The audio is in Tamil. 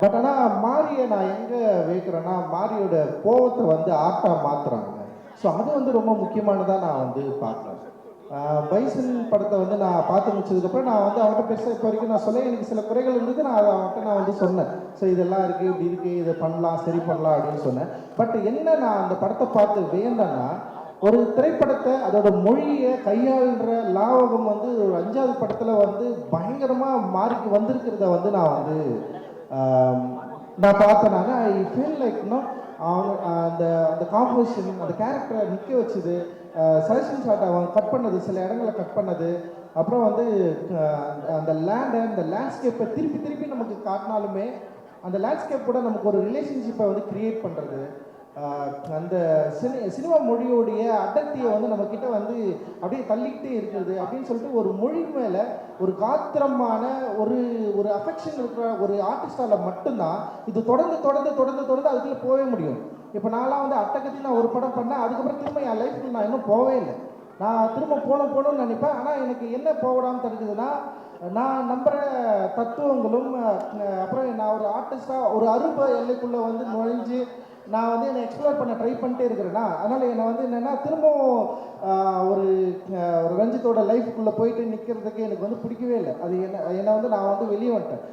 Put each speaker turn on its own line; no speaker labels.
பட் ஆனால் மாரியை நான் எங்கே வைக்கிறேன்னா மாரியோட கோவத்தை வந்து ஆர்ட்டாக மாற்றுறாங்க. ஸோ அது வந்து ரொம்ப முக்கியமானதாக நான் வந்து பார்க்குறேன். பைசன் படத்தை வந்து நான் பார்த்து முடிச்சதுக்கப்புறம் நான் வந்து அவன்கிட்ட பேச இப்போ வரைக்கும் நான் சொல்ல எனக்கு சில குறைகள் இருந்தது. நான் அதை அவன்கிட்ட நான் வந்து சொன்னேன். ஸோ இதெல்லாம் இருக்குது, இப்படி இருக்குது, இதை பண்ணலாம், சரி பண்ணலாம் அப்படின்னு சொன்னேன். பட் என்ன நான் அந்த படத்தை பார்த்து வியந்தேன்னா, ஒரு திரைப்படத்தை அதோட மொழியை கையாளுற லாவகம் வந்து ஒரு 5வது படத்தில் வந்து பயங்கரமாக மாறிக்கு வந்திருக்கிறத வந்து நான் வந்து நான் பார்த்தேனாங்க. ஐ ஃபீல் லைக் இன்னும் அவங்க அந்த அந்த காம்போசிஷன் அந்த கேரக்டரை நிற்க வச்சுது, சஜஷன் ஷாட் அவங்க கட் பண்ணது, சில இடங்களை கட் பண்ணது, அப்புறம் வந்து அந்த லேண்டை அந்த லேண்ட்ஸ்கேப்பை திருப்பி திருப்பி நமக்கு காட்டினாலுமே அந்த லேண்ட்ஸ்கேப் கூட நமக்கு ஒரு ரிலேஷன்ஷிப்பை வந்து கிரியேட் பண்ணுறது, அந்த சினிமா மொழியோடைய அடர்த்தியை வந்து நம்மக்கிட்ட வந்து அப்படியே தள்ளிக்கிட்டே இருக்கிறது அப்படின்னு சொல்லிட்டு ஒரு மொழி மேலே ஒரு காத்திரமான ஒரு ஒரு அஃபெக்ஷன் இருக்கிற ஒரு ஆர்டிஸ்டால் மட்டும்தான் இது தொடர்ந்து தொடர்ந்து தொடர்ந்து தொடர்ந்து அதுக்குள்ளே போகவே முடியும். இப்போ நான்லாம் வந்து அட்டகத்தி நான் ஒரு படம் பண்ணேன், அதுக்கப்புறம் திரும்ப என் லைஃப்பில் நான் இன்னும் போகவே இல்லை. நான் திரும்ப போகணும்னு நினைப்பேன். ஆனால் எனக்கு என்ன போகடாமல் தெரிஞ்சதுன்னா, நான் நம்புகிற தத்துவங்களும் அப்புறம் நான் ஒரு ஆர்டிஸ்டாக ஒரு அருப எல்லைக்குள்ளே வந்து நுழைஞ்சு நான் வந்து என்னை எக்ஸ்ப்ளோர் பண்ண ட்ரை பண்ணிட்டே இருக்கிறேன்னா, அதனால் என்னை வந்து என்னென்னா திரும்பவும் ஒரு ஒரு ரஞ்சித்தோட லைஃப்குள்ளே போயிட்டு நிற்கிறதுக்கு எனக்கு வந்து பிடிக்கவே இல்லை. அது என்னை வந்து நான் வந்து வெளியே வந்துட்டேன்.